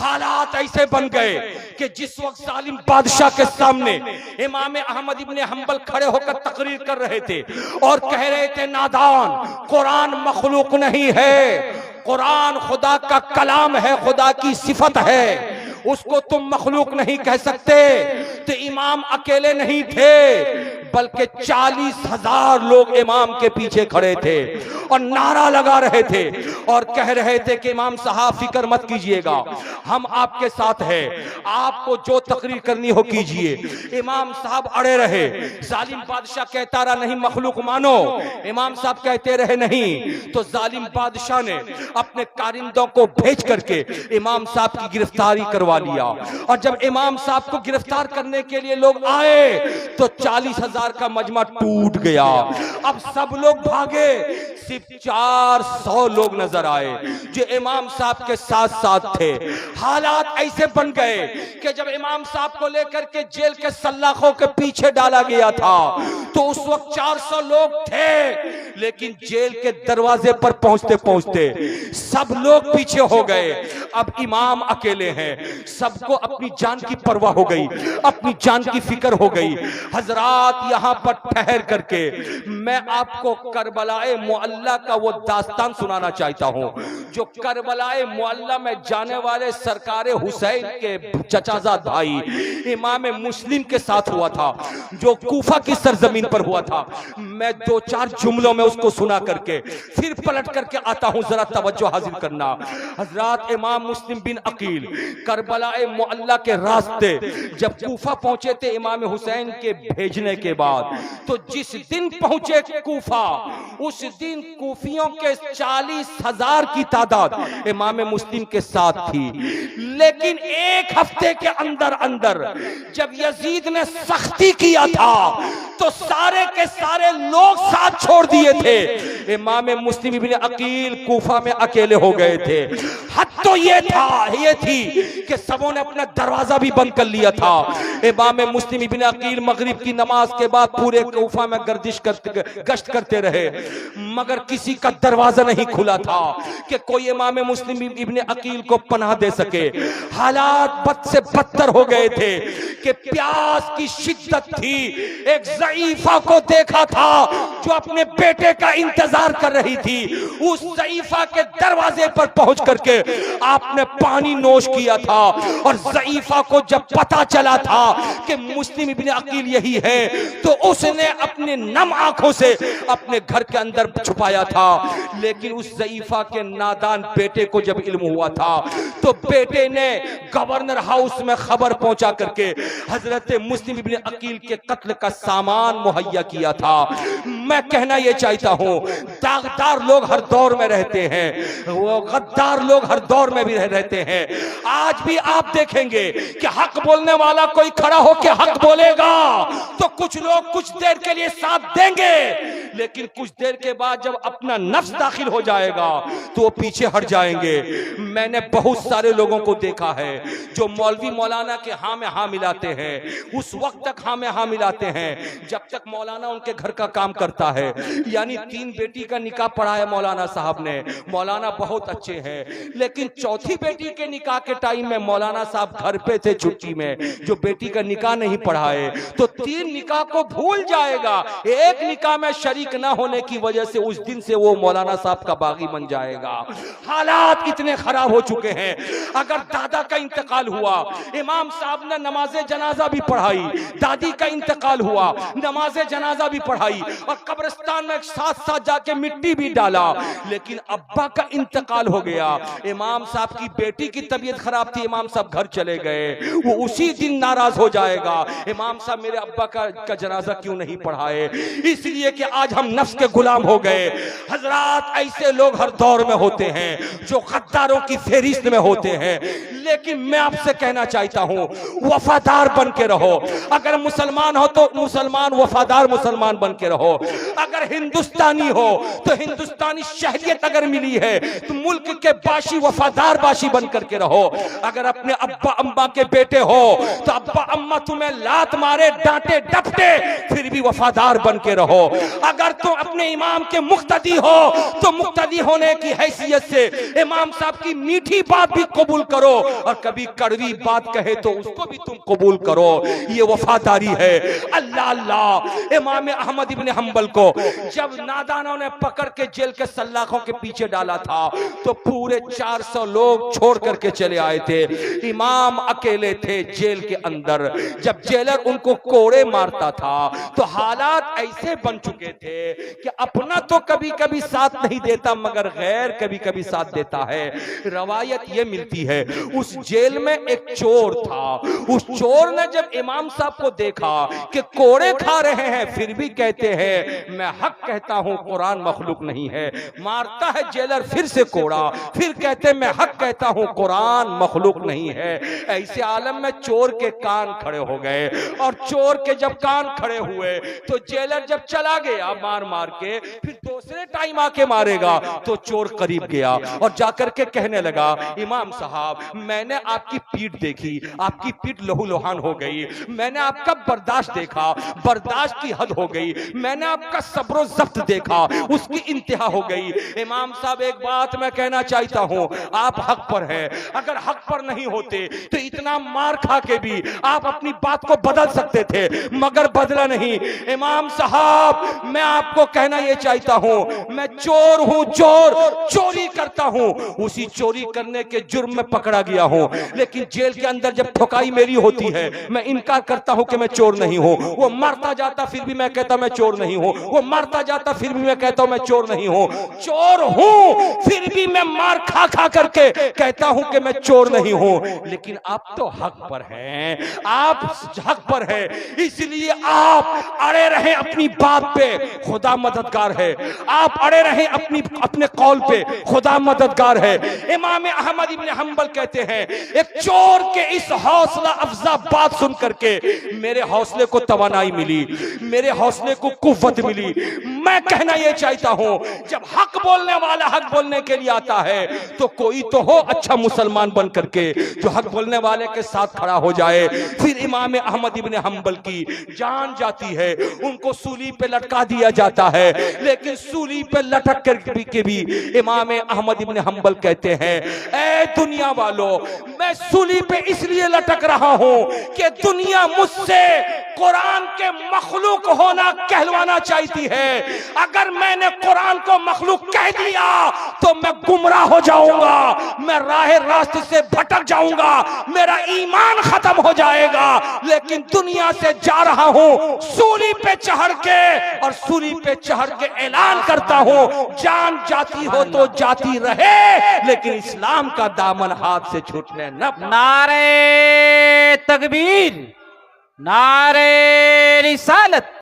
हालात ऐसे बन गए कि जिस वक्त जालिम बादशाह के सामने इमाम अहमद इब्ने हंबल खड़े होकर तकरीर कर रहे थे और कह रहे थे, नादान, कुरान मखलूक नहीं है, कुरान खुदा का कलाम है, खुदा की सिफत है, उसको तुम मखलूक नहीं कह सकते। तो इमाम अकेले नहीं थे, बल्कि 40,000 लोग इमाम के पीछे खड़े थे और नारा लगा रहे थे और कह रहे थे कि इमाम साहब फिक्र मत कीजिएगा, हम आपके साथ हैं, आपको जो तकरीर करनी हो कीजिए। इमाम साहब अड़े रहे, जालिम बादशाह कहता रहा नहीं मखलूक मानो, इमाम साहब कहते रहे नहीं। तो जालिम बादशाह ने अपने कारिंदों को भेज करके इमाम साहब की गिरफ्तारी करवा लिया और जब इमाम साहब को गिरफ्तार करने के लिए लोग आए तो 40,000 का मजमा टूट गया। अब सब लोग भागे, सिर्फ 400 लोग नजर आए जो इमाम साहब के साथ साथ थे। हालात ऐसे बन गए कि जब इमाम साहब को लेकर के जेल के सल्लाखों के पीछे डाला गया था तो उस वक्त 400 लोग थे, लेकिन जेल के दरवाजे पर पहुंचते पहुंचते सब लोग पीछे हो गए। अब इमाम अकेले हैं, सबको अपनी जान की परवाह हो गई, अपनी जान की फिक्र हो गई। हजरात, यहां पर ठहर करके मैं आपको करबलाए मुअल्ला का वो दास्तान सुनाना चाहता हूं जो करबलाए मुअल्ला में जाने वाले सरकारे हुसैन के चचाजाद भाई इमाम मुस्लिम के साथ हुआ था, जो कूफा की सरजमीन पर हुआ था। मैं 2-4 जुमलों में उसको सुना करके फिर पलट करके आता हूं, जरा तवज्जो हासिल करना। हजरात, इमाम मुस्लिम बिन अकील करबलाए मुअल्ला के रास्ते जब कूफा पहुंचे थे इमाम हुसैन के भेजने के बाद, तो जिस दिन पहुंचे कूफा उस दिन कूफियों के 40,000 की तादाद इमाम मुस्लिम के साथ थी। लेकिन एक हफ्ते के अंदर अंदर जब यजीद ने सख्ती किया था तो सारे के सारे लोग साथ छोड़ दिए थे। इमाम मुस्लिम इब्ने अकील कूफा में अकेले हो गए थे। हद तो ये थी कि सबों ने अपना दरवाजा भी बंद कर लिया था। इमाम मुस्लिम इब्ने अकील मगरिब की नमाज के बाद पूरे कूफा में गश्त करते रहे, मगर किसी का दरवाजा नहीं खुला था कि कोई इमाम मुस्लिम इब्ने अकील को पनाह दे सके। हालात बद से बदतर हो गए थे कि प्यास की शिद्दत थी। एक ज़ईफा को देखा था जो अपने बेटे का इंतजार कर रही थी। उस ज़ईफा के दरवाजे पर पहुंच करके आपने पानी नोश किया था और ज़ईफा को जब पता चला था कि मुस्लिम इब्ने अकील यही है तो उसने अपने नम आंखों से अपने घर के अंदर छुपाया था। लेकिन उस ज़ईफा के नादान बेटे को जब इल्म हुआ था तो बेटे ने गवर्नर हाउस में खबर पहुंचा करके हजरत मुस्लिम इब्ने अकील के कत्ल का सामान मुहैया किया था। मैं कहना यह चाहता हूं, दागदार लोग हर दौर में रहते हैं, वो गद्दार लोग हर दौर में भी रहते हैं। आज भी आप देखेंगे कि हक बोलने वाला कोई खड़ा होकर हक बोलेगा तो कुछ लोग कुछ देर के लिए साथ देंगे, लेकिन कुछ देर के बाद जब अपना नफ्स दाखिल हो जाएगा तो वो पीछे हट जाएंगे। मैंने बहुत सारे लोगों को देखा है जो मौलवी मौलाना के हाँ में हाँ मिलाते हैं, उस वक्त तक हाँ में हाँ मिलाते हैं जब तक मौलाना उनके घर का काम करता है। यानी 3 बेटी का निकाह पढ़ाया मौलाना साहब ने, मौलाना बहुत अच्छे हैं, लेकिन चौथी बेटी के निकाह के टाइम में मौलाना साहब घर पे थे छुट्टी में, जो बेटी का निकाह नहीं पढ़ाए तो 3 निकाह को भूल जाएगा। एक निकाह में शरीक ना होने की वजह से उस दिन से वो मौलाना साहब का बागी बन जाएगा। हालात इतने खराब हो चुके हैं। अगर दादा का इंतकाल हुआ, इमाम साहब ने नमाज जनाजा भी पढ़ाई, दादी का इंतकाल हुआ, नमाज जनाजा भी पढ़ाई और कब्रिस्तान में साथ साथ जाके मिट्टी भी डाला, लेकिन अब्बा का इंतकाल हो गया। इमाम साहब की बेटी की तबीयत खराब थी, इमाम साहब घर चले गए, वो उसी दिन नाराज हो जाएगा, इमाम साहब मेरे अब्बा का जनाजा क्यों नहीं पढ़ाए? इसलिए कि आज हम नफ्स के गुलाम हो गए। हजरात, ऐसे लोग हर दौर में होते हैं जो गद्दारों की फेरिस्त में होते हैं, लेकिन मैं आपसे कहना चाहता हूं, वफादार बन के रहो। अगर मुसलमान हो तो मुसलमान, वफादार मुसलमान बन के रहो। अगर हिंदुस्तानी हो तो हिंदुस्तानी शहरियत अगर मिली है तो मुल्क के बाशी, वफादार बाशी बन करके रहो। अगर अपने अब्बा अम्मा के बेटे हो तो अब्बा अम्मा तुम्हें लात मारे, डांटे, डपटे, फिर भी वफादार बन के रहो। अगर अगर तुम अपने इमाम के मुक्तदी हो तो मुक्तदी होने की हैसियत से इमाम साहब की मीठी बात भी कबूल करो, और कभी कड़वी बात कहे तो उसको भी तुम कबूल करो। ये वफादारी है। अल्लाह अल्लाह, इमाम अहमद इब्ने हंबल को जब नादानों ने पकड़ के जेल के सल्लाखों के पीछे डाला था तो पूरे 400 लोग छोड़ करके चले आए थे। इमाम अकेले थे जेल के अंदर। जब जेलर उनको कोड़े मारता था तो हालात ऐसे बन चुके थे कि अपना तो कभी कभी साथ नहीं देता मगर गैर कभी कभी साथ देता है। रवायत ये मिलती है उस जेल में एक चोर था। उस चोर ने जब इमाम साहब को देखा कि कोड़े खा रहे हैं फिर भी कहते हैं मैं हक कहता हूं कुरान मखलूक नहीं है, मारता है जेलर फिर से कोड़ा, फिर कहते मैं हक कहता हूं कुरान मखलूक नहीं है। ऐसे आलम में चोर के कान खड़े हो गए, और चोर के जब कान खड़े हुए तो जेलर जब चला गया मार मार के, फिर दूसरे टाइम आके मारेगा तो चोर करीब गया और जाकर के कहने लगा इमाम साहब मैंने आपकी पीठ देखी, आपकी पीठ लहूलुहान हो गई, मैंने आपका बर्दाश्त देखा, बर्दाश्त की हद हो गई, मैंने आपका सब्र जब्त देखा, उसकी इंतहा हो गई। इमाम साहब एक बात मैं कहना चाहता हूं, आप हक पर हैं, अगर हक पर नहीं होते तो इतना मार खा के भी आप अपनी बात को बदल सकते थे मगर बदला नहीं। इमाम साहब मैं आपको कहना यह चाहता हूं मैं चोर हूं, चोर चोरी करता हूं, उसी चोरी करने के जुर्म में पकड़ा गया हूं, लेकिन जेल के अंदर जब ठुकाई मेरी होती है मैं इनकार करता हूं कि मैं चोर नहीं हूं। वो मारता जाता फिर भी मैं कहता मैं चोर नहीं हूं, वो मारता जाता फिर भी मैं कहता हूं मैं चोर नहीं हूं। चोर हूं फिर भी मैं मार खा खा करके कहता हूं कि मैं चोर नहीं हूं। लेकिन आप तो हक पर हैं, आप हक पर हैं, इसलिए आप अड़े रहे अपनी बात पे, खुदा मददगार है। आप अड़े रहे अपने कौल पे, खुदा मददगार है। इमाम अहमद इब्ने हंबल कहते हैं एक चोर के इस हौसला अफजा बात सुन करके मेरे हौसले को तवानाई मिली, मेरे हौसले को कुव्वत मिली। मैं कहना यह चाहता हूं जब हक बोलने वाला हक बोलने के लिए आता है तो कोई तो हो अच्छा मुसलमान बन करके जो हक बोलने वाले के साथ खड़ा हो जाए। फिर इमाम अहमद इब्ने हंबल की जान जाती है, उनको सूली पे लटका दिया जाता है, लेकिन सूली पे लटक कर भी इमाम अहमद इब्ने हंबल कहते हैं ऐ दुनिया वालों मैं सूली पे इसलिए लटक रहा हूं कि दुनिया मुझसे कुरान के मखलूक होना कहलवाना चाहती है। अगर मैंने कुरान को मखलूक कह दिया तो मैं गुमराह हो जाऊंगा, मैं राह रास्ते से भटक जाऊंगा, मेरा ईमान खत्म हो जाएगा। लेकिन दुनिया से जा रहा हूं सूली पे चढ़ के, और सूली पे चढ़ के ऐलान करता हूं जान जाती हो तो जाती रहे, लेकिन इस्लाम का दामन हाथ से छूटने न। नारे तकबीर, नारे रिसालत।